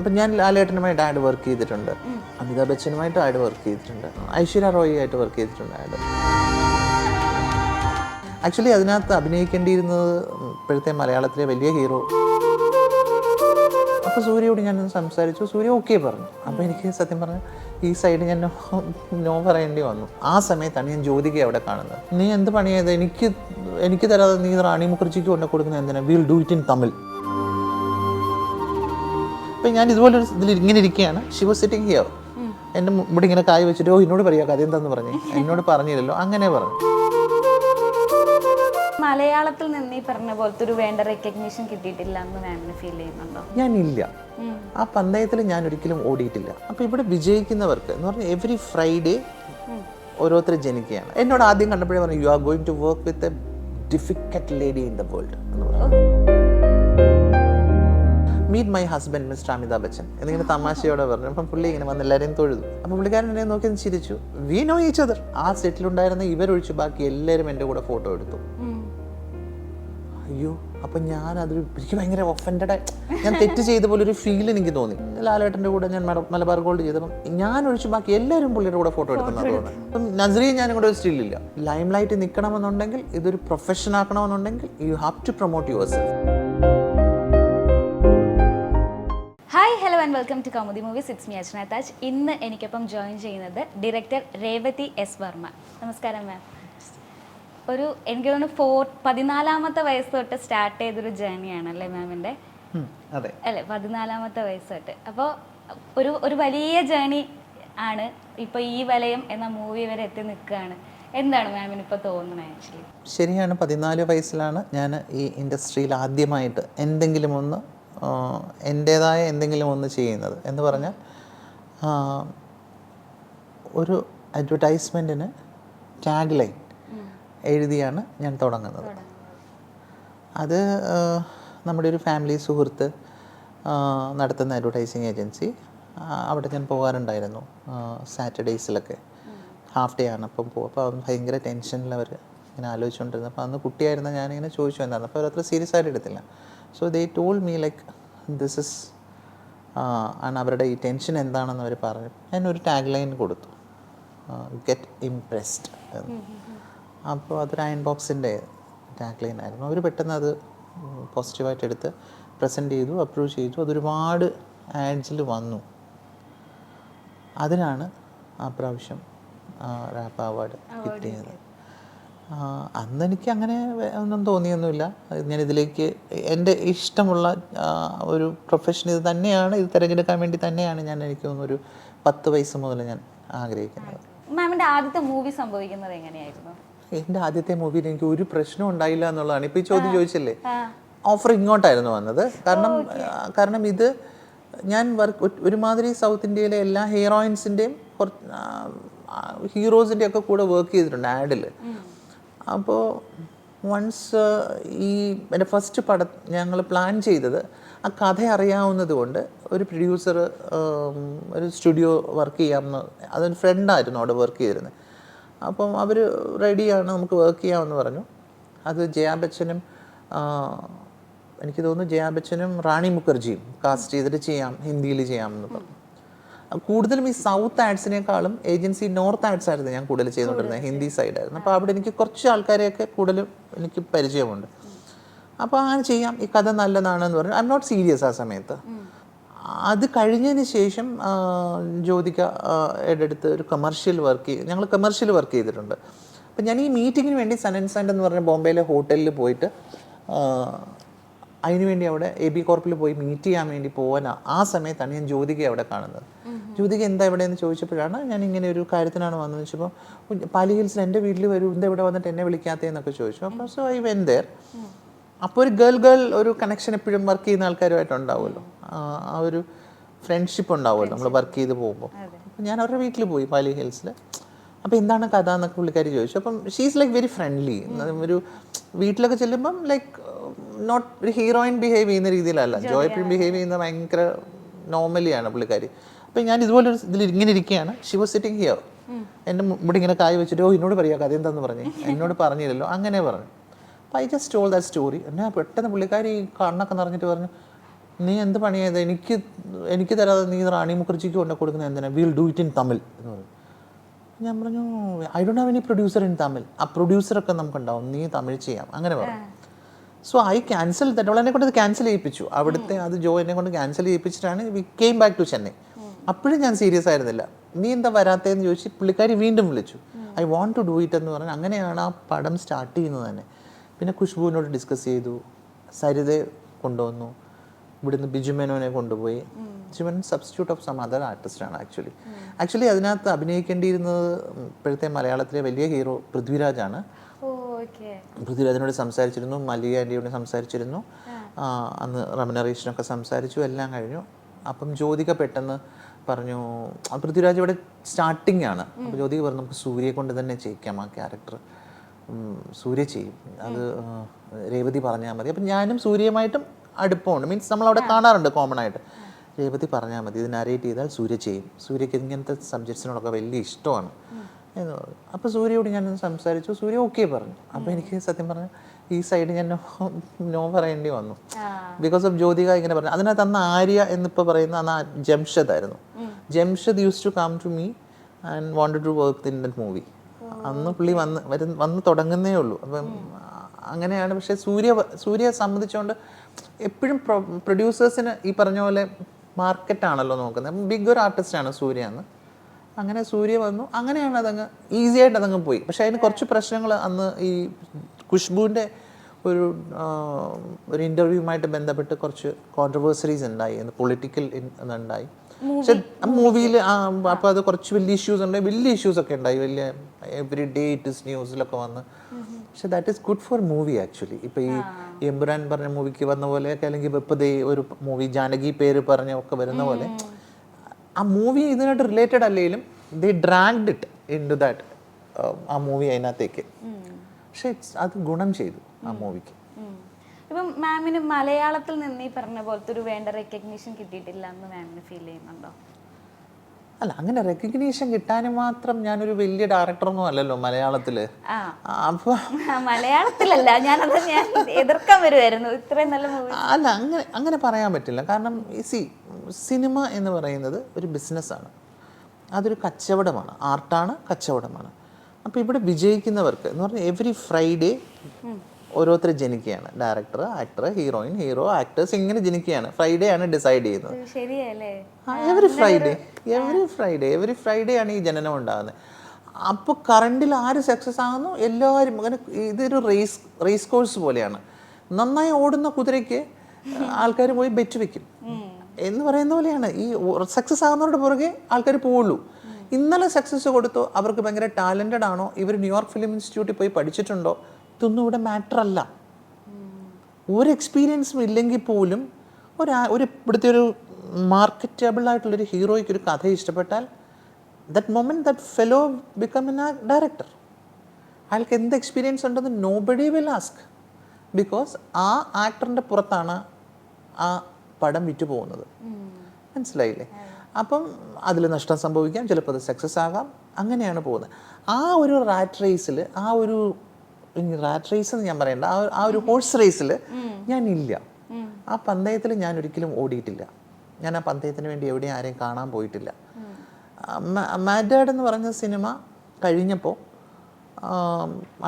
അപ്പം ഞാൻ ലാലേട്ടനുമായിട്ട് add work ചെയ്തിട്ടുണ്ട്, അമിതാഭ് ബച്ചനുമായിട്ട് ആഡ് വർക്ക് ചെയ്തിട്ടുണ്ട്, ഐശ്വര്യ റോയി ആയിട്ട് വർക്ക് ചെയ്തിട്ടുണ്ട് ആഡ്. ആക്ച്വലി അതിനകത്ത് അഭിനയിക്കേണ്ടിയിരുന്നത് ഇപ്പോഴത്തെ മലയാളത്തിലെ വലിയ ഹീറോ. അപ്പോൾ സൂര്യയോട് ഞാൻ സംസാരിച്ചു, സൂര്യ ഓക്കെ പറഞ്ഞു. അപ്പോൾ എനിക്ക് സത്യം പറഞ്ഞാൽ ഈ സൈഡ് ഞാൻ നോ പറയേണ്ടി വന്നു. ആ സമയത്താണ് ഞാൻ ജ്യോതിക അവിടെ കാണുന്നത്. നീ എന്ത് പണിയായത്, എനിക്ക് തരാതെ നീ റാണി മുഖർജിക്ക് കൊണ്ട് കൊടുക്കുന്നത് എന്തിനാ, will do it in Tamil. അപ്പം ഞാൻ ഇതുപോലൊരു ഇതിൽ ഇങ്ങനെ ഇരിക്കുകയാണ്, ഷി വാസ് സിറ്റിംഗ് ഹിയർ. എൻ്റെ ഇവിടെ ഇങ്ങനെ കായ് വെച്ചിട്ട്, എന്നോട് പറയാ കഥ എന്താന്ന് പറഞ്ഞു, എന്നോട് പറഞ്ഞില്ലല്ലോ, അങ്ങനെ പറഞ്ഞു. മലയാളത്തിൽ നിന്ന് ഈ പറഞ്ഞ പോലത്തെ ഒരു വേണ്ട റെക്കഗ്നീഷൻ കിട്ടിയിട്ടില്ല എന്ന് മാമിന് ഫീൽ ചെയ്യുന്നുണ്ടോ? ഞാനില്ല, ആ പന്തയത്തിൽ ഞാൻ ഒരിക്കലും ഓടിയിട്ടില്ല. അപ്പോൾ ഇവിടെ വിജയിക്കുന്നവർക്ക് എന്ന് പറഞ്ഞാൽ എവറി ഫ്രൈഡേ ഓരോരുത്തർ ജനിക്കുകയാണ്. എന്നോട് ആദ്യം കണ്ടപ്പോഴേ പറഞ്ഞു, you are going to work with a difficult lady in the world എന്ന് പറഞ്ഞു. Meet my husband mister Amitabh Bachchan എന്നിങ്ങനെ തമാശയോടെ പറഞ്ഞു. അപ്പം പുള്ളി ഇങ്ങനെ വന്ന് എല്ലാവരെയും തൊഴുതു. അപ്പം പുള്ളിക്കാരൻ എന്നെ നോക്കി ചിരിച്ചു. We know each other. ആ സെറ്റിലുണ്ടായിരുന്ന ഇവരൊഴിച്ച് ബാക്കി എല്ലാവരും എൻ്റെ കൂടെ ഫോട്ടോ എടുത്തു. അയ്യോ, അപ്പം എനിക്ക് ഭയങ്കര ഒഫൻഡായി, ഞാൻ തെറ്റ് ചെയ്ത പോലെ ഒരു ഫീൽ എനിക്ക് തോന്നി. ലാലേട്ടൻ്റെ കൂടെ ഞാൻ മലബാർ ഗോൾഡ് ചെയ്തപ്പം ഞാൻ ഒഴിച്ച് ബാക്കി എല്ലാവരും പുള്ളിയുടെ കൂടെ ഫോട്ടോ എടുക്കുന്നതാണ് തോന്നുന്നത്. അപ്പം നസ്രിയെ ഞാനും കൂടെ ഒരു സ്റ്റില്ലില്ല. ലൈം ലൈറ്റ് നിൽക്കണമെന്നുണ്ടെങ്കിൽ, ഇതൊരു പ്രൊഫഷൻ ആക്കണമെന്നുണ്ടെങ്കിൽ you have to promote yourself. Hi, hello and welcome to Kaumudi movies. It's me Archana Taj. ഇന്ന് എനിക്കൊപ്പം ജോയിൻ ചെയ്യുന്നത് ഡയറക്ടർ രേവതി എസ് വർമ്മ. നമസ്കാരം മാം. എനിക്ക് തോന്നുന്നു 14ാമത്തെ വയസ്സ് തൊട്ട് സ്റ്റാർട്ട് ചെയ്തൊരു ജേർണിയാണല്ലേ മാമിൻ്റെ? അല്ലേ, 14ാമത്തെ വയസ്സ് തൊട്ട്. അപ്പോൾ ഒരു വലിയ ജേർണി ആണ്. ഇപ്പോൾ ഈ വലയം എന്ന മൂവി വരെ എത്തി നിൽക്കുകയാണ്. എന്താണ് മാമിന് ഇപ്പോൾ തോന്നുന്നത് ആക്ച്വലി? ശരിയാണ്, 14 വയസ്സിലാണ് ഞാൻ ഈ ഇൻഡസ്ട്രിയിൽ ആദ്യമായിട്ട് എൻ്റേതായ എന്തെങ്കിലും ഒന്ന് ചെയ്യുന്നത്. എന്ന് പറഞ്ഞാൽ ഒരു അഡ്വർടൈസ്മെൻറ്റിന് ടാഗ് ലൈൻ എഴുതിയാണ് ഞാൻ തുടങ്ങുന്നത്. അത് നമ്മുടെ ഒരു ഫാമിലി സുഹൃത്ത് നടത്തുന്ന അഡ്വർടൈസിങ് ഏജൻസി, അവിടെ ഞാൻ പോകാറുണ്ടായിരുന്നു സാറ്റർഡേയ്സിലൊക്കെ. ഹാഫ് ഡേ ആണ് അപ്പം പോകും. അപ്പോൾ ഭയങ്കര ടെൻഷനിൽ അവർ ഇങ്ങനെ ആലോചിച്ചുകൊണ്ടിരുന്നത്. അപ്പോൾ അന്ന് കുട്ടിയായിരുന്ന ഞാനിങ്ങനെ ചോദിച്ചു എന്തായിരുന്നു. അപ്പോൾ അവരത്ര സീരിയസ് ആയിട്ട് എടുത്തില്ല. So they told me like this is ആണ് അവരുടെ ഈ ടെൻഷൻ എന്താണെന്ന് അവർ പറഞ്ഞു. ഞാനൊരു ടാഗ് ലൈൻ കൊടുത്തു, ഗെറ്റ് ഇംപ്രസ്ഡ് എന്ന്. അപ്പോൾ അതൊരു അയൺ ബോക്സിൻ്റെ ടാഗ് ലൈൻ ആയിരുന്നു. അവർ പെട്ടെന്ന് അത് പോസിറ്റീവായിട്ട് എടുത്ത് പ്രസൻറ്റ് ചെയ്തു, അപ്രൂവ് ചെയ്തു. അതൊരുപാട് ആഡ്സിൽ വന്നു. അതിനാണ് ആ പ്രാവശ്യം റാപ്പ് അവാർഡ് കിട്ടിയത്. അന്ന് എനിക്ക് അങ്ങനെ ഒന്നും തോന്നിയൊന്നുമില്ല. ഞാനിതിലേക്ക് എൻ്റെ ഇഷ്ടമുള്ള ഒരു പ്രൊഫഷൻ ഇത് തന്നെയാണ്, ഇത് തിരഞ്ഞെടുക്കാൻ വേണ്ടി തന്നെയാണ് എനിക്ക് തോന്നുന്നു ഒരു 10 വയസ്സ് മുതൽ ഞാൻ ആഗ്രഹിക്കുന്നത്. മാമിൻ്റെ ആദ്യത്തെ മൂവി സംഭവിക്കുന്നത് എങ്ങനെയായിരുന്നു? എൻ്റെ ആദ്യത്തെ മൂവിയിൽ എനിക്ക് ഒരു പ്രശ്നം ഉണ്ടായില്ല എന്നുള്ളതാണ്. ഇപ്പോൾ ഈ ചോദ്യം ചോദിച്ചില്ലേ, ഓഫർ ഇങ്ങോട്ടായിരുന്നു വന്നത്. കാരണം ഇത് ഞാൻ ഒരുമാതിരി സൗത്ത് ഇന്ത്യയിലെ എല്ലാ ഹീറോയിൻസിൻ്റെയും ഹീറോസിൻ്റെ ഒക്കെ കൂടെ വർക്ക് ചെയ്തിട്ടുണ്ട് ആഡിൽ. അപ്പോൾ വൺസ് എൻ്റെ ഫസ്റ്റ് പടം ഞങ്ങൾ പ്ലാൻ ചെയ്തത്, ആ കഥ അറിയാവുന്നത് കൊണ്ട് ഒരു പ്രൊഡ്യൂസർ ഒരു സ്റ്റുഡിയോ വർക്ക് ചെയ്യാമെന്ന്, അതൊരു ഫ്രണ്ടായിരുന്നു അവിടെ വർക്ക് ചെയ്തിരുന്നത്. അപ്പം അവർ റെഡിയാണ്, നമുക്ക് വർക്ക് ചെയ്യാമെന്ന് പറഞ്ഞു. അത് ജയാ ബച്ചനും എനിക്ക് തോന്നുന്നു ജയാ ബച്ചനും റാണി മുഖർജിയും കാസ്റ്റ് ചെയ്തിട്ട് ചെയ്യാം, ഹിന്ദിയിൽ ചെയ്യാമെന്ന് പറഞ്ഞു. കൂടുതലും ഈ സൗത്ത് ആഡ്സിനേക്കാളും ഏജൻസി നോർത്ത് ആഡ്സ് ആയിരുന്നു ഞാൻ കൂടുതൽ ചെയ്തുകൊണ്ടിരുന്നത്, ഹിന്ദി സൈഡായിരുന്നു. അപ്പോൾ അവിടെ എനിക്ക് കുറച്ച് ആൾക്കാരെയൊക്കെ കൂടുതലും എനിക്ക് പരിചയമുണ്ട്. അപ്പോൾ അങ്ങനെ ചെയ്യാം, ഈ കഥ നല്ലതാണെന്ന് പറഞ്ഞു. ഐ എം നോട്ട് സീരിയസ് ആ സമയത്ത്. അത് കഴിഞ്ഞതിന് ശേഷം ജ്യോതിക അടുത്ത് ഒരു ഞങ്ങൾ കമേർഷ്യൽ വർക്ക് ചെയ്തിട്ടുണ്ട്. അപ്പം ഞാൻ ഈ മീറ്റിങ്ങിന് വേണ്ടി സൺ ആൻഡ് സൺ എന്ന് പറഞ്ഞ ബോംബെയിലെ ഹോട്ടലിൽ പോയിട്ട് അതിനുവേണ്ടി അവിടെ AB കോർപ്പിൽ പോയി മീറ്റ് ചെയ്യാൻ വേണ്ടി പോകാൻ ആ സമയത്താണ് ഞാൻ ജ്യോതികയെ അവിടെ കാണുന്നത്. ജ്യോതിക എന്താ എവിടെയെന്ന് ചോദിച്ചപ്പോഴാണ് ഞാൻ ഇങ്ങനെ ഒരു കാര്യത്തിനാണ് വന്നതെന്ന് വെച്ചപ്പോൾ, പാലി ഹിൽസിൽ എൻ്റെ വീട്ടിൽ വരും, എന്താ ഇവിടെ വന്നിട്ട് എന്നെ വിളിക്കാത്തതെന്നൊക്കെ ചോദിച്ചു. അപ്പോൾ സോ ഐ വെന്റ് ദേർ. അപ്പോൾ ഒരു ഗേൾ ഒരു കണക്ഷൻ എപ്പോഴും വർക്ക് ചെയ്യുന്ന ആൾക്കാരുമായിട്ട് ഉണ്ടാവുമല്ലോ, ആ ഒരു ഫ്രണ്ട്ഷിപ്പ് ഉണ്ടാവുമല്ലോ നമ്മൾ വർക്ക് ചെയ്ത് പോകുമ്പോൾ. അപ്പം ഞാൻ അവരുടെ വീട്ടിൽ പോയി പാലി ഹിൽസിൽ. അപ്പോൾ എന്താണ് കഥ എന്നൊക്കെ പുള്ളിക്കാരി ചോദിച്ചു. അപ്പം ഷീസ് ലൈക്ക് വെരി ഫ്രണ്ട്ലി. ഒരു വീട്ടിലൊക്കെ ചെല്ലുമ്പം ലൈക്ക് നോട്ട് ഒരു ഹീറോയിൻ ബിഹേവ് ചെയ്യുന്ന രീതിയിലല്ല, ജോയ്പ്രിൻ ബിഹേവ് ചെയ്യുന്ന ഭയങ്കര നോർമലിയാണ് പുള്ളിക്കാരി. അപ്പം ഞാൻ ഇതുപോലൊരു ഇതിൽ ഇങ്ങനെ ഇരിക്കുകയാണ്, ഷി വാസ് സിറ്റിംഗ് ഹിയർ. എൻ്റെ ഇവിടെ ഇങ്ങനെ കായ് വെച്ചിട്ട്, എന്നോട് പറയാ കഥ എന്താന്ന് പറഞ്ഞു, എന്നോട് പറഞ്ഞില്ലല്ലോ, അങ്ങനെ പറഞ്ഞു. അപ്പോൾ I just told that story. എന്നെ പെട്ടെന്ന് പുള്ളിക്കാരി കണ്ണൊക്കെ നിറഞ്ഞിട്ട് പറഞ്ഞു, നീ എന്ത് പണിയായത്, എനിക്ക് തരാതെ നീ റാണി മുഖർജിക്ക് കൊണ്ട് കൊടുക്കുന്നത് എന്തിനാ, will do it in Tamil എന്ന് പറഞ്ഞു. ഞാൻ പറഞ്ഞു I don't have any producer in Tamil, ആ പ്രൊഡ്യൂസറൊക്കെ നമുക്കുണ്ടാവും, നീ തമിഴ് ചെയ്യാം, അങ്ങനെ പറഞ്ഞു. So I cancel that. അവളെന്നെ കൊണ്ട് ക്യാൻസൽ ചെയ്യിപ്പിച്ചു അവിടുത്തെ, അത് ജോ എന്നെ കൊണ്ട് ക്യാൻസൽ ചെയ്യിപ്പിച്ചിട്ടാണ് we came back to Chennai. അപ്പോഴും ഞാൻ സീരിയസ് ആയിരുന്നില്ല. നീ എന്താ വരാത്തതെന്ന് ചോദിച്ച് പുള്ളിക്കാരി വീണ്ടും വിളിച്ചു. I want to do it എന്ന് പറഞ്ഞാൽ അങ്ങനെയാണ് ആ പടം സ്റ്റാർട്ട് ചെയ്യുന്നത് തന്നെ. പിന്നെ ഖുഷ്ബുവിനോട് ഡിസ്കസ് ചെയ്തു, സരിതയെ കൊണ്ടുവന്നു, ഇവിടുന്ന് ബിജുമേനോനെ കൊണ്ടുപോയി. Biju Menon substitute of some other ആർട്ടിസ്റ്റാണ് ആക്ച്വലി അതിനകത്ത് അഭിനയിക്കേണ്ടിയിരുന്നത് ഇപ്പോഴത്തെ മലയാളത്തിലെ വലിയ ഹീറോ പൃഥ്വിരാജാണ്. പൃഥ്വിരാജിനോട് സംസാരിച്ചിരുന്നു, മല്ലിക ആൻറ്റിയോട് സംസാരിച്ചിരുന്നു, അന്ന് റെമ്യൂണറേഷനൊക്കെ സംസാരിച്ചു, എല്ലാം കഴിഞ്ഞു. അപ്പം ജ്യോതിക പെട്ടെന്ന് പറഞ്ഞു, പൃഥ്വിരാജ് ഇവിടെ സ്റ്റാർട്ടിങ് ആണ്, അപ്പോൾ ജ്യോതിക പറഞ്ഞു നമുക്ക് സൂര്യയെ കൊണ്ട് തന്നെ ചെയ്യിക്കാം ആ ക്യാരക്ടർ, സൂര്യ ചെയ്യും, അത് രേവതി പറഞ്ഞാൽ മതി. അപ്പം ഞാനും സൂര്യയുമായിട്ടും അടുപ്പമുണ്ട്, മീൻസ് നമ്മളവിടെ കാണാറുണ്ട് കോമൺ ആയിട്ട്. രേവതി പറഞ്ഞാൽ മതി, ഇത് നരേറ്റ് ചെയ്താൽ സൂര്യ ചെയ്യും, സൂര്യക്ക് ഇങ്ങനത്തെ സബ്ജക്ട്സിനോടൊക്കെ വലിയ ഇഷ്ടമാണ് എന്ന് പറഞ്ഞു. അപ്പോൾ സൂര്യയോട് ഞാൻ സംസാരിച്ചു, സൂര്യ ഓക്കെ പറഞ്ഞു. അപ്പോൾ എനിക്ക് സത്യം പറഞ്ഞാൽ ഈ സൈഡ് ഞാൻ നോ പറയേണ്ടി വന്നു, ബിക്കോസ് ഓഫ് ജ്യോതിക ഇങ്ങനെ പറഞ്ഞു. അതിനകത്ത് അന്ന് ആര്യ എന്നിപ്പോൾ പറയുന്ന അന്ന് ജംഷദ് ആയിരുന്നു. Jamshad use to come to me and wanted to work in that movie. അന്ന് പുള്ളി വന്ന് തുടങ്ങുന്നേ ഉള്ളൂ. അപ്പം അങ്ങനെയാണ്. പക്ഷേ സൂര്യയെ സംബന്ധിച്ചുകൊണ്ട് എപ്പോഴും പ്രൊഡ്യൂസേഴ്സിന് ഈ പറഞ്ഞ പോലെ മാർക്കറ്റാണല്ലോ നോക്കുന്നത്. ബിഗ് ഒരു ആർട്ടിസ്റ്റാണ് സൂര്യ എന്ന്. അങ്ങനെ സൂര്യ വന്നു, അങ്ങനെയാണ് അതങ്ങ് ഈസി ആയിട്ട് അതങ്ങ് പോയി. പക്ഷേ അതിന് കുറച്ച് പ്രശ്നങ്ങൾ അന്ന് ഈ ഖുഷ്ബുവിൻ്റെ ഒരു ഇൻ്റർവ്യൂവുമായിട്ട് ബന്ധപ്പെട്ട് കുറച്ച് കോൺട്രവേഴ്സറീസ് ഉണ്ടായി, പൊളിറ്റിക്കൽ ഉണ്ടായി. പക്ഷെ മൂവിയിൽ അപ്പോൾ അത് കുറച്ച് വലിയ ഇഷ്യൂസ് ഉണ്ടായി, വലിയ ഇഷ്യൂസൊക്കെ ഉണ്ടായി, വലിയ എവറി ഡേ ഇറ്റ് ഇസ് ന്യൂസിലൊക്കെ വന്ന്. പക്ഷെ that is good for movie actually. ഇപ്പോൾ ഈ എമ്പുരാൻ പറഞ്ഞ മൂവിക്ക് വന്ന പോലെയൊക്കെ, അല്ലെങ്കിൽ ഇപ്പോൾ ഒരു മൂവി ജാനകി പേര് പറഞ്ഞ ഒക്കെ വരുന്ന പോലെ, ആ മൂവി ഇതിനായിട്ട് റിലേറ്റഡ് അല്ലെങ്കിലും they dragged it into that ആ മൂവി അതിനകത്തേക്ക്. പക്ഷെ അത് ഗുണം ചെയ്തു ആ മൂവിക്ക്. ഇപ്പം മാമിന് മലയാളത്തിൽ നിന്ന് ഈ പറഞ്ഞ പോലത്തെ ഒരു വേണ്ട റെക്കഗ്നീഷൻ കിട്ടിയിട്ടില്ല എന്ന് മാമിന് ഫീൽ ചെയ്യുന്നുണ്ടോ? അല്ല, അങ്ങനെ റെക്കഗ്നീഷൻ കിട്ടാനും മാത്രം ഞാനൊരു വലിയ ഡയറക്ടറൊന്നും അല്ലല്ലോ മലയാളത്തില്. അപ്പൊ മലയാളത്തിലല്ല, ഞാൻ എതിർക്കാൻ വരുമായിരുന്നു ഇത്രയും നല്ല മൂവി. അല്ല, അങ്ങനെ പറയാൻ പറ്റില്ല. കാരണം സിനിമ എന്ന് പറയുന്നത് ഒരു ബിസിനസ്സാണ്, അതൊരു കച്ചവടമാണ്, ആർട്ടാണ്, കച്ചവടമാണ്. അപ്പോൾ ഇവിടെ വിജയിക്കുന്നവർക്ക് എന്ന് പറഞ്ഞാൽ എവറി ഫ്രൈഡേ ഓരോരുത്തർ ജനിക്കുകയാണ്. Director, actor, heroine, hero, actors, ഇങ്ങനെ ജനിക്കുകയാണ്. ഫ്രൈഡേ ആണ് ഡിസൈഡ് ചെയ്യുന്നത്. എവറി ഫ്രൈഡേ ആണ് ഈ ജനനം ഉണ്ടാകുന്നത്. അപ്പോൾ കറണ്ടിൽ ആര് സക്സസ് ആകുന്നു, എല്ലാവരും അങ്ങനെ ഇതൊരു റേസ് കോഴ്സ് പോലെയാണ്. നന്നായി ഓടുന്ന കുതിരയ്ക്ക് ആൾക്കാർ പോയി ബെറ്റ് വെക്കും എന്ന് പറയുന്ന പോലെയാണ്. ഈ സക്സസ് ആകുന്നവരുടെ പുറകെ ആൾക്കാർ പോവുള്ളൂ. ഇന്നലെ സക്സസ് കൊടുത്തോ, അവർക്ക് ഭയങ്കര ടാലൻറ്റഡ് ആണോ, ഇവർ ന്യൂയോർക്ക് ഫിലിം ഇൻസ്റ്റിറ്റ്യൂട്ടിൽ പോയി പഠിച്ചിട്ടുണ്ടോ, ഇതൊന്നും ഇവിടെ മാറ്റർ അല്ല. ഒരു എക്സ്പീരിയൻസും ഇല്ലെങ്കിൽ പോലും ഇവിടുത്തെ ഒരു മാർക്കറ്റബിൾ ആയിട്ടുള്ളൊരു ഹീറോയ്ക്ക് ഒരു കഥ ഇഷ്ടപ്പെട്ടാൽ that moment that fellow become A director. അയാൾക്ക് എന്ത് എക്സ്പീരിയൻസ് ഉണ്ടെന്ന് നോബഡി വിൽ ആസ്ക്, ബിക്കോസ് ആ ആക്ടറിൻ്റെ പുറത്താണ് ആ പടം വിറ്റു പോകുന്നത്. മനസ്സിലായില്ലേ? അപ്പം അതിൽ നഷ്ടം സംഭവിക്കാം, ചിലപ്പോൾ അത് സക്സസ് ആകാം, അങ്ങനെയാണ് പോകുന്നത്. ആ ഒരു റാറ്റ് റേസിൽ, റാറ്റ് റേസ് എന്ന് ഞാൻ പറയണ്ട, ആ ഒരു ഹോഴ്സ് റേസിൽ ഞാനില്ല. ആ പന്തയത്തിൽ ഞാൻ ഒരിക്കലും ഓടിയിട്ടില്ല. ഞാൻ ആ പന്തയത്തിന് വേണ്ടി എവിടെയും ആരെയും കാണാൻ പോയിട്ടില്ല. മാഡ് ഡാഡ് എന്ന് പറഞ്ഞ സിനിമ കഴിഞ്ഞപ്പോൾ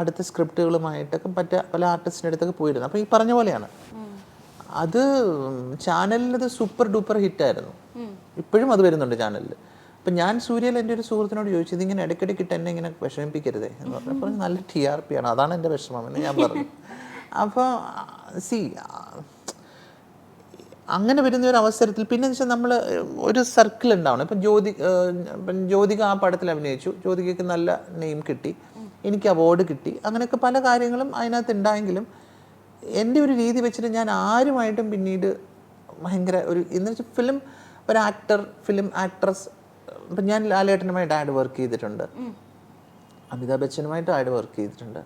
അടുത്ത സ്ക്രിപ്റ്റുകളുമായിട്ടൊക്കെ പല ആർട്ടിസ്റ്റിൻ്റെ അടുത്തൊക്കെ പോയിരുന്നു. അപ്പോൾ ഈ പറഞ്ഞ പോലെയാണ്, അത് ചാനലിലത് സൂപ്പർ ഡൂപ്പർ ഹിറ്റായിരുന്നു. ഇപ്പോഴും അത് വരുന്നുണ്ട് ചാനലിൽ. അപ്പം ഞാൻ സൂര്യയിൽ എൻ്റെ ഒരു സുഹൃത്തിനോട് ചോദിച്ചു, ഇതിങ്ങനെ ഇടയ്ക്കിടയ്ക്കിട്ട് എന്നെ ഇങ്ങനെ വിഷമിപ്പിക്കരുതേ എന്ന് പറഞ്ഞപ്പോൾ നല്ല TRP ആണ്, അതാണ് എൻ്റെ വിഷമം എന്ന് ഞാൻ പറഞ്ഞു. അപ്പോൾ അങ്ങനെ വരുന്ന ഒരു അവസരത്തിൽ പിന്നെ വെച്ചാൽ നമ്മൾ ഒരു സർക്കിൾ ഉണ്ടാവണം. ഇപ്പം ജ്യോതിക ആ പടത്തിൽ അഭിനയിച്ചു, ജ്യോതികയ്ക്ക് നല്ല നെയിം കിട്ടി, എനിക്ക് അവാർഡ് കിട്ടി, അങ്ങനെയൊക്കെ പല കാര്യങ്ങളും അതിനകത്ത് ഉണ്ടായെങ്കിലും എൻ്റെ ഒരു രീതി വെച്ചിട്ട് ഞാൻ ആരുമായിട്ടും പിന്നീട് ഭയങ്കര എന്ന് വെച്ചാൽ ഒരു ആക്ടർ, ഫിലിം ആക്ട്രസ്, ഇപ്പം ഞാൻ ലാലേട്ടനുമായിട്ട് ആഡ് വർക്ക് ചെയ്തിട്ടുണ്ട്, അമിതാഭ് ബച്ചനുമായിട്ട് ആഡ് വർക്ക് ചെയ്തിട്ടുണ്ട്,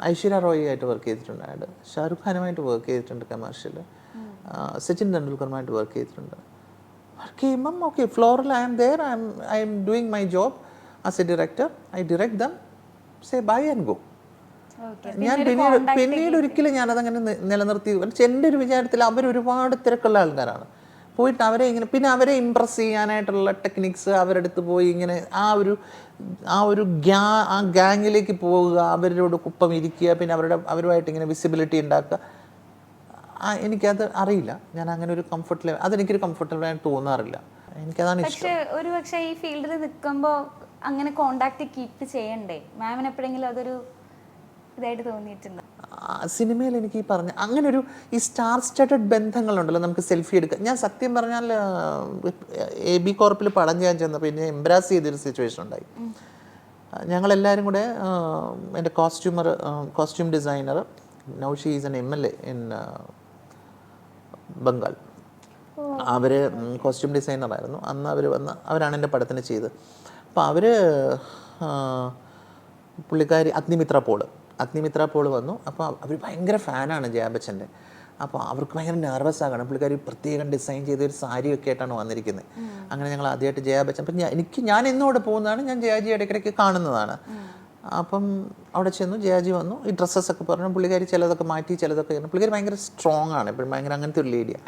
ഐശ്വര്യ റോയി ആയിട്ട് വർക്ക് ചെയ്തിട്ടുണ്ട്, ആഡ് ഷാറുഖ് ഖാനുമായിട്ട് വർക്ക് ചെയ്തിട്ടുണ്ട് കമേഴ്ഷ്യൽ, സച്ചിൻ തെണ്ടുൽക്കറുമായിട്ട് വർക്ക് ചെയ്തിട്ടുണ്ട്. വർക്ക് ചെയ്യുമ്പം ഓക്കെ, ഫ്ലോറിൽ I am doing my job as a director, I direct them, say bye and go. ഞാൻ പിന്നീട് ഒരിക്കലും ഞാനതങ്ങനെ നിലനിർത്തി. എൻ്റെ ഒരു വിചാരത്തിൽ അവരൊരുപാട് തിരക്കുള്ള ആൾക്കാരാണ്. പോയിട്ട് അവരെ ഇങ്ങനെ പിന്നെ അവരെ ഇമ്പ്രസ് ചെയ്യാനായിട്ടുള്ള ടെക്നിക്സ് അവരുടെ അടുത്ത് പോയി ഇങ്ങനെ ആ ഒരു ഗ്യാങ്ങിലേക്ക് പോവുക, അവരോട് കുപ്പം ഇരിക്കുക, പിന്നെ അവരുമായിട്ട് ഇങ്ങനെ വിസിബിലിറ്റി ഉണ്ടാക്കുക. എനിക്കത് അറിയില്ല. ഞാൻ അങ്ങനെ ഒരു കംഫർട്ടബിൾ അതെനിക്കൊരു കംഫർട്ടബിളായിട്ട് തോന്നാറില്ല. എനിക്കതാണ് ഇഷ്ടം. പക്ഷേ ഈ ഫീൽഡിൽ നിൽക്കുമ്പോൾ അങ്ങനെ കോണ്ടാക്ട് കീപ്പ് ചെയ്യണ്ടേ? മാമിന് എപ്പോഴെങ്കിലും അതൊരു ഇതായിട്ട് തോന്നിയിട്ടുണ്ട്? സിനിമയിൽ എനിക്ക് ഈ പറഞ്ഞ അങ്ങനെ ഒരു ഈ സ്റ്റാർ സ്റ്റഡഡ് ബന്ധങ്ങളുണ്ടല്ലോ, നമുക്ക് സെൽഫി എടുക്കാം. ഞാൻ സത്യം പറഞ്ഞാൽ AB കോർപ്പിൽ പടം ചെയ്യാൻ ചെന്നപ്പോൾ പിന്നെ എംബ്രാസ് ചെയ്തൊരു സിറ്റുവേഷൻ ഉണ്ടായി. ഞങ്ങളെല്ലാവരും കൂടെ എൻ്റെ costume designer now she is an MLA in Bengal. അവർ കോസ്റ്റ്യൂം ഡിസൈനറായിരുന്നു. അന്ന് അവരാണ് എൻ്റെ പടത്തിന് ചെയ്തത്. അപ്പോൾ പുള്ളിക്കാരി അഗ്നിമിത്ര പോൾ വന്നു. അപ്പോൾ അവർ ഭയങ്കര ഫാനാണ് ജയാ ബച്ചൻ്റെ. അപ്പോൾ അവർക്ക് ഭയങ്കര നെർവസ് ആകണം. പുള്ളിക്കാരി പ്രത്യേകം ഡിസൈൻ ചെയ്തൊരു സാരിയൊക്കെ ആയിട്ടാണ് വന്നിരിക്കുന്നത്. അങ്ങനെ ഞങ്ങൾ ആദ്യമായിട്ട് ജയാ ബച്ചൻ, അപ്പം ഞാൻ എന്നും അവിടെ പോകുന്നതാണ്, ഞാൻ ജയാജി ഇടയ്ക്കിടയ്ക്ക് കാണുന്നതാണ്. അപ്പം അവിടെ ചെന്നു, ജയാജി വന്നു, ഈ ഡ്രസ്സൊക്കെ പറഞ്ഞു. പുള്ളിക്കാരി ചിലതൊക്കെ മാറ്റി, ചിലതൊക്കെ പുള്ളിക്കാരി ഭയങ്കര സ്ട്രോങ് ആണ്, എപ്പോഴും ഭയങ്കര അങ്ങനത്തെ ഒരു ലേഡിയാണ്.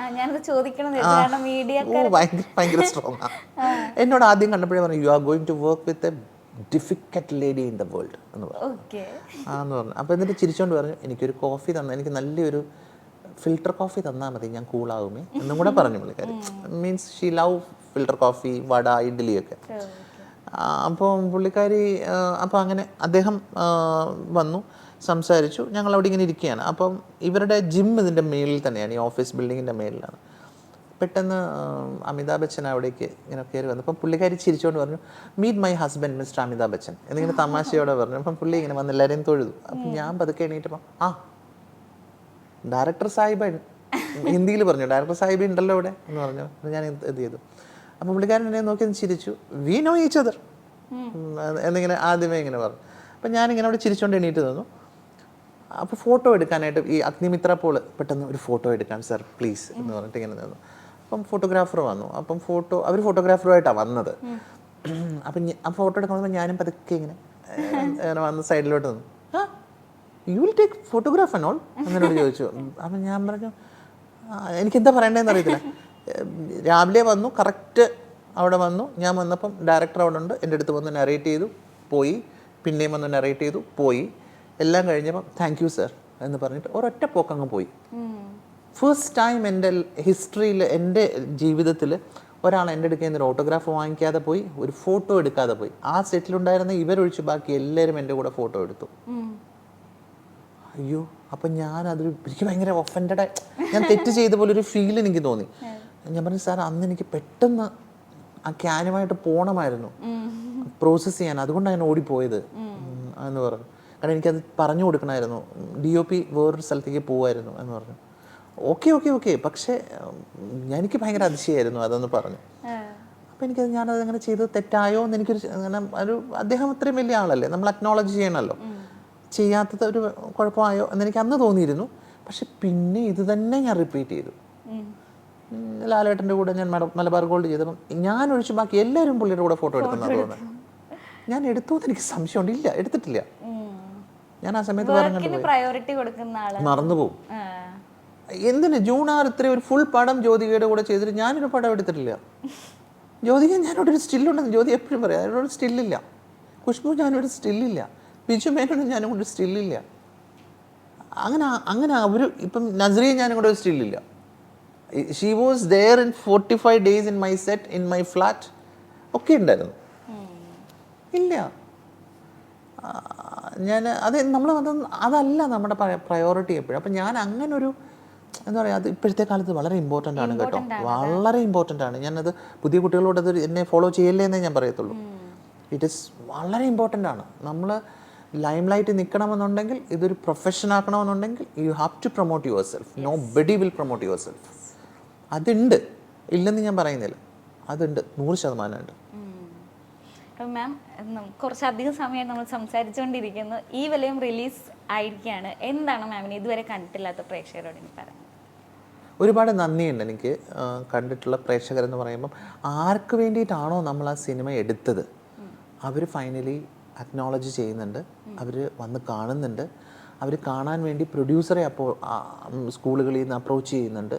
ഭയങ്കര സ്ട്രോങ് ആണ്. എന്നോട് ആദ്യം കണ്ടപ്പോഴേ പറഞ്ഞു, you are going to work with a difficult lady in the world എന്ന് പറഞ്ഞു. അപ്പോൾ എന്നിട്ട് ചിരിച്ചോണ്ട് പറഞ്ഞു, എനിക്കൊരു കോഫി എനിക്ക് നല്ലൊരു ഫിൽറ്റർ കോഫി തന്നാൽ മതി, ഞാൻ കൂളാവുമേ എന്നും കൂടെ പറഞ്ഞു പുള്ളിക്കാരി. Means she love filter coffee, vada, ഇഡ്ഡലിയൊക്കെ. അപ്പോൾ പുള്ളിക്കാരി അപ്പോൾ അങ്ങനെ അദ്ദേഹം വന്നു, സംസാരിച്ചു. ഞങ്ങൾ അവിടെ ഇങ്ങനെ ഇരിക്കുകയാണ്. അപ്പം ഇവരുടെ ജിം ഇതിൻ്റെ മേളിൽ തന്നെയാണ്, ഈ ഓഫീസ് ബിൽഡിങ്ങിൻ്റെ മേളിലാണ്. പെട്ടെന്ന് അമിതാഭ് ബച്ചൻ അവിടേക്ക് ഇങ്ങനെ കയറി വന്നു. അപ്പം പുള്ളിക്കാരി ചിരിച്ചുകൊണ്ട് പറഞ്ഞു, meet my husband mister Amitabh Bachchan എന്നിങ്ങനെ തമാശയോടെ പറഞ്ഞു. അപ്പം പുള്ളി ഇങ്ങനെ വന്ന് എല്ലാവരെയും തൊഴുതു. അപ്പം ഞാൻ പതുക്കെ എണീറ്റപ്പം ഡയറക്ടർ സാഹിബ്, ഹിന്ദിയിൽ പറഞ്ഞു, ഡയറക്ടർ സാഹിബ് ഉണ്ടല്ലോ ഇവിടെ എന്ന് പറഞ്ഞു. ഞാൻ ഇത് ചെയ്തു. അപ്പോൾ പുള്ളിക്കാരൻ എന്നെ നോക്കി ചിരിച്ചു. വി നോ ഈച്ച് അതർ എന്നിങ്ങനെ ആദ്യമേ ഇങ്ങനെ പറഞ്ഞു. അപ്പം ഞാനിങ്ങനെ അവിടെ ചിരിച്ചുകൊണ്ട് എണീറ്റ് നിന്നു. അപ്പോൾ ഫോട്ടോ എടുക്കാനായിട്ട് ഈ അഗ്നിമിത്ര പോൾ പെട്ടെന്ന് ഒരു ഫോട്ടോ എടുക്കാൻ സർ പ്ലീസ് എന്ന് പറഞ്ഞിട്ട് ഇങ്ങനെ നിന്നു. അപ്പം ഫോട്ടോഗ്രാഫർ വന്നു. അപ്പം അവർ ഫോട്ടോഗ്രാഫറുമായിട്ടാണ് വന്നത്. അപ്പം ആ ഫോട്ടോ എടുക്കാൻ വന്നപ്പോൾ ഞാനും പതുക്കെ ഇങ്ങനെ വന്ന് സൈഡിലോട്ട് നിന്നു. You will take photograph and all എന്നോട് ചോദിച്ചു. അപ്പം ഞാൻ പറഞ്ഞു, എനിക്കെന്താ പറയേണ്ടതെന്ന് അറിയത്തില്ല. രാവിലെ വന്നു, കറക്റ്റ് അവിടെ വന്നു. ഞാൻ വന്നപ്പം ഡയറക്ടർ അവിടെ ഉണ്ട്, എൻ്റെ അടുത്ത് വന്ന് നറേറ്റ് ചെയ്തു, പോയി. പിന്നെയും വന്ന് നറേറ്റ് ചെയ്തു, പോയി. എല്ലാം കഴിഞ്ഞപ്പം താങ്ക് യു സർ എന്ന് പറഞ്ഞിട്ട് ഒരൊറ്റ പോക്കങ്ങ് പോയി. ഫസ്റ്റ് ടൈം എൻ്റെ ഹിസ്റ്ററിയിൽ, എൻ്റെ ജീവിതത്തിൽ ഒരാൾ എൻ്റെ അടുക്കൽ നിന്ന് ഒരു ഓട്ടോഗ്രാഫ് വാങ്ങിക്കാതെ പോയി, ഒരു ഫോട്ടോ എടുക്കാതെ പോയി. ആ സെറ്റിലുണ്ടായിരുന്ന ഇവരൊഴിച്ച് ബാക്കി എല്ലാവരും എൻ്റെ കൂടെ ഫോട്ടോ എടുത്തു. അയ്യോ, അപ്പം എനിക്ക് ഭയങ്കര ഒഫൻഡഡ്, ഞാൻ തെറ്റ് ചെയ്ത പോലെ ഒരു ഫീൽ എനിക്ക് തോന്നി. ഞാൻ പറഞ്ഞു, സാർ അന്ന് എനിക്ക് പെട്ടെന്ന് ആ ക്യാനുമായിട്ട് പോകണമായിരുന്നു പ്രോസസ്സ് ചെയ്യാൻ, അതുകൊണ്ടാണ് ഞാൻ ഓടിപ്പോയത് എന്ന് പറഞ്ഞു. കാരണം എനിക്കത് പറഞ്ഞു കൊടുക്കണമായിരുന്നു, DOP വേറൊരു സ്ഥലത്തേക്ക് പോകുമായിരുന്നു എന്ന് പറഞ്ഞു. ഓക്കെ പക്ഷേ എനിക്ക് ഭയങ്കര അതിശയമായിരുന്നു അതെന്ന് പറഞ്ഞു. അപ്പോൾ എനിക്കത് ഞാനതങ്ങനെ ചെയ്തത് തെറ്റായോ എന്ന് എനിക്കൊരു അങ്ങനെ അദ്ദേഹം അത്രയും വലിയ ആളല്ലേ, നമ്മൾ അക്നോളജ് ചെയ്യണമല്ലോ. ചെയ്യാത്തത് ഒരു കുഴപ്പമായോ എന്നെനിക്ക് അന്ന് തോന്നിയിരുന്നു. പക്ഷെ പിന്നെ ഇത് തന്നെ ഞാൻ റിപ്പീറ്റ് ചെയ്തു. ലാലേട്ടൻ്റെ കൂടെ ഞാൻ മലബാർ ഗോൾഡ് ചെയ്തപ്പം ഞാൻ ഒഴിച്ച് ബാക്കി എല്ലാവരും പുള്ളിയുടെ കൂടെ ഫോട്ടോ എടുക്കുന്നതാണ് തോന്നുന്നത്. ഞാൻ എടുത്തോന്ന് എനിക്ക് സംശയമുണ്ട്. ഇല്ല, എടുത്തിട്ടില്ല. ഞാൻ ആ സമയത്ത് മറന്നുപോകും. എന്തിന് ജൂൺ 6 ഇത്രയും ഒരു ഫുൾ പടം ജ്യോതികയുടെ കൂടെ ചെയ്തിട്ട് ഞാനൊരു പടം എടുത്തിട്ടില്ല. ജ്യോതിക ഞാനോടൊരു സ്റ്റില്ലുണ്ടെന്ന് ജ്യോതി എപ്പോഴും പറയാം, അതിനോട് സ്റ്റില്ലില്ല. ഖുഷ്ബു ഞാനൊരു സ്റ്റില്ലില്ല. ബിജു മേനോട് ഞാനും കൊണ്ട് സ്റ്റില്ലില്ല. അങ്ങനെ ഇപ്പം നസ്രിയ ഞാനും കൂടെ ഒരു സ്റ്റില്ലില്ല. She was there in 45 days in my set, in my flat ഒക്കെ ഉണ്ടായിരുന്നു. ഇല്ല, അതല്ല നമ്മുടെ പ്രയോറിറ്റി എപ്പോഴും. അപ്പം ഞാൻ അങ്ങനെ ഒരു എന്താ പറയുക, അത് ഇപ്പോഴത്തെ കാലത്ത് വളരെ ഇമ്പോർട്ടൻ്റ് ആണ് കേട്ടോ, വളരെ ഇമ്പോർട്ടൻ്റ് ആണ്. ഞാനത് പുതിയ കുട്ടികളോട് അത് എന്നെ ഫോളോ ചെയ്യല്ലേ എന്നേ ഞാൻ പറയത്തുള്ളൂ. ഇറ്റ് ഈസ് വളരെ ഇമ്പോർട്ടൻ്റ് ആണ്. നമ്മൾ ലൈം ലൈറ്റ് നിൽക്കണമെന്നുണ്ടെങ്കിൽ, ഇതൊരു പ്രൊഫഷൻ ആക്കണമെന്നുണ്ടെങ്കിൽ you have to promote yourself. Nobody will promote yourself. അതുണ്ട്, ഇല്ലെന്ന് ഞാൻ പറയുന്നില്ല, അതുണ്ട്, 100% ഉണ്ട്. മാം, കുറച്ചധികം സമയം നമ്മൾ സംസാരിച്ചുകൊണ്ടിരിക്കുന്നു. ഈ വിലയും റിലീസ് ആയിരിക്കുകയാണ്. എന്താണ് മാമിന് ഇതുവരെ കണ്ടിട്ടില്ലാത്ത പ്രേക്ഷകരോട് എനിക്ക് പറയാം? ഒരുപാട് നന്ദിയുണ്ട് എനിക്ക്. കണ്ടിട്ടുള്ള പ്രേക്ഷകരെന്ന് പറയുമ്പം ആർക്ക് വേണ്ടിയിട്ടാണോ നമ്മൾ ആ സിനിമ എടുത്തത്, അവർ ഫൈനലി അക്നോളജ് ചെയ്യുന്നുണ്ട്, അവർ വന്ന് കാണുന്നുണ്ട്, അവർ കാണാൻ വേണ്ടി പ്രൊഡ്യൂസറെ അപ്പോൾ സ്കൂളുകളിൽ നിന്ന് അപ്രോച്ച് ചെയ്യുന്നുണ്ട്,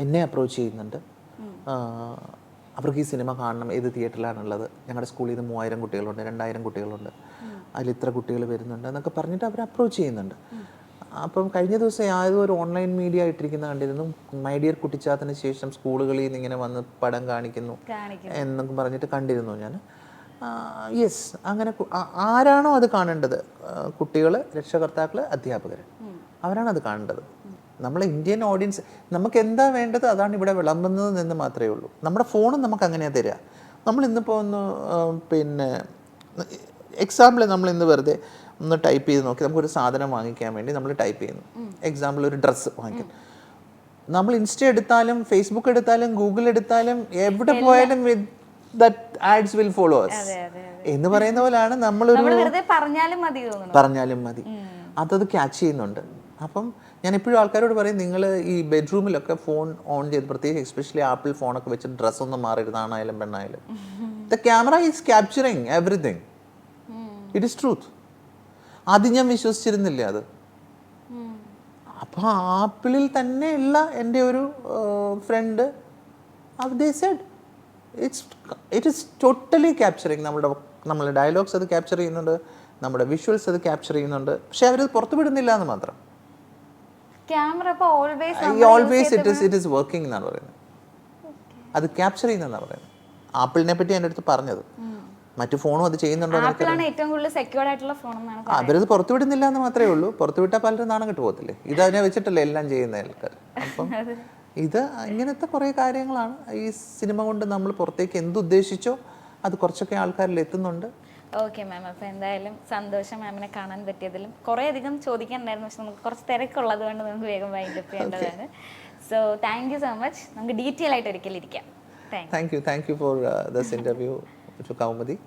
എന്നെ അപ്രോച്ച് ചെയ്യുന്നുണ്ട്. അവർക്ക് ഈ സിനിമ കാണണം, ഏത് തിയേറ്ററിലാണുള്ളത്, ഞങ്ങളുടെ സ്കൂളിൽ നിന്ന് 3000 കുട്ടികളുണ്ട്, 2000 കുട്ടികളുണ്ട്, അതിൽ ഇത്ര കുട്ടികൾ വരുന്നുണ്ട് എന്നൊക്കെ പറഞ്ഞിട്ട് അവർ അപ്രോച്ച് ചെയ്യുന്നുണ്ട്. അപ്പം കഴിഞ്ഞ ദിവസം ആയതും ഒരു ഓൺലൈൻ മീഡിയ ഇട്ടിരിക്കുന്ന കണ്ടിരുന്നു, മൈ ഡിയർ കുട്ടിച്ചാത്തിന് ശേഷം സ്കൂളുകളിൽ നിന്ന് ഇങ്ങനെ വന്ന് പടം കാണിക്കുന്നു എന്നൊക്കെ പറഞ്ഞിട്ട് കണ്ടിരുന്നു ഞാൻ. യെസ്, അങ്ങനെ ആരാണോ അത് കാണേണ്ടത്, കുട്ടികൾ, രക്ഷകർത്താക്കൾ, അധ്യാപകർ, അവരാണ് അത് കാണേണ്ടത്. നമ്മൾ ഇന്ത്യൻ ഓഡിയൻസ്, നമുക്ക് എന്താ വേണ്ടത് അതാണ് ഇവിടെ വിളമ്പുന്നത് എന്ന് മാത്രമേ ഉള്ളൂ. നമ്മുടെ ഫോണും നമുക്ക് അങ്ങനെയാണ് തരിക. നമ്മൾ ഇന്നിപ്പോൾ ഒന്ന് പിന്നെ എക്സാമ്പിൾ, നമ്മൾ ഇന്ന് വെറുതെ ഒന്ന് ടൈപ്പ് ചെയ്ത് നോക്കി, നമുക്കൊരു സാധനം വാങ്ങിക്കാൻ വേണ്ടി നമ്മൾ ടൈപ്പ് ചെയ്യുന്നു. എക്സാമ്പിൾ ഒരു ഡ്രസ്സ് വാങ്ങിക്കാൻ, നമ്മൾ ഇൻസ്റ്റ എടുത്താലും ഫേസ്ബുക്ക് എടുത്താലും ഗൂഗിൾ എടുത്താലും എവിടെ പോയാലും that ads will follow us എന്ന് പറയുന്ന പോലെയാണ് നമ്മളൊരു പറഞ്ഞാലും മതി, അതത് ക്യാച്ച് ചെയ്യുന്നുണ്ട്. അപ്പം ഞാൻ എപ്പോഴും ആൾക്കാരോട് പറയും, നിങ്ങൾ ഈ ബെഡ്റൂമിലൊക്കെ ഫോൺ ഓൺ ചെയ്ത്, പ്രത്യേകിച്ച് എസ്പെഷ്യലി ആപ്പിൾ ഫോണൊക്കെ വെച്ചിട്ട് ഡ്രസ്സൊന്നും മാറരുത്, ആണായാലും പെണ്ണായാലും. The camera is capturing everything, it is truth. ആദ്യം ഞാൻ വിശ്വസിച്ചിരുന്നില്ല അത്. അപ്പോൾ ആപ്പിളിൽ തന്നെയുള്ള എൻ്റെ ഒരു friend, they said it is totally capturing. നമ്മുടെ ഡയലോഗ്സ് അത് ക്യാപ്ചർ ചെയ്യുന്നുണ്ട്, നമ്മുടെ വിഷ്വൽസ് അത് ക്യാപ്ചർ ചെയ്യുന്നുണ്ട്, പക്ഷെ അവരത് പുറത്തു വിടുന്നില്ല എന്ന് മാത്രം. ഓൾവേസ് ഇറ്റ് ഈസ് വർക്കിംഗ് എന്നാണ് പറയുന്നത്, അത് ക്യാപ്ചർ ചെയ്യുന്നതെന്നാണ് പറയുന്നത്. ആപ്പിളിനെ പറ്റി എൻ്റെ അടുത്ത് പറഞ്ഞത്, മറ്റു ഫോണും അത് ചെയ്യുന്നുണ്ടോ, അവരത് പുറത്തു വിടുന്നില്ല എന്ന് മാത്രമേ ഉള്ളൂ. പുറത്തു വിട്ടാൽ പലരും നാണം കെട്ട് പോകത്തില്ലേ, ഇത് അതിനെ വെച്ചിട്ടല്ലേ എല്ലാം ചെയ്യുന്ന ആൾക്കാർ. അപ്പം ഇത് ഇങ്ങനത്തെ കുറേ കാര്യങ്ങളാണ് ഈ സിനിമ കൊണ്ട് നമ്മൾ പുറത്തേക്ക് എന്തുദ്ദേശിച്ചോ അത് കുറച്ചൊക്കെ ആൾക്കാരിൽ എത്തുന്നുണ്ട്. ഓക്കെ മാം, അപ്പോൾ എന്തായാലും സന്തോഷം മാമിനെ കാണാൻ പറ്റിയതിലും. കുറേ അധികം ചോദിക്കാനുണ്ടായിരുന്നു, പക്ഷെ നമുക്ക് കുറച്ച് തിരക്കുള്ളത് കൊണ്ട് നമുക്ക് വേഗം വൈൻഡപ്പ് ചെയ്യേണ്ടതാണ്. So thank you so much. നമുക്ക് ഡീറ്റെയിൽ ആയിട്ട് ഒരിക്കലും ഇരിക്കാം. Thank you for this interview to Kaumudi.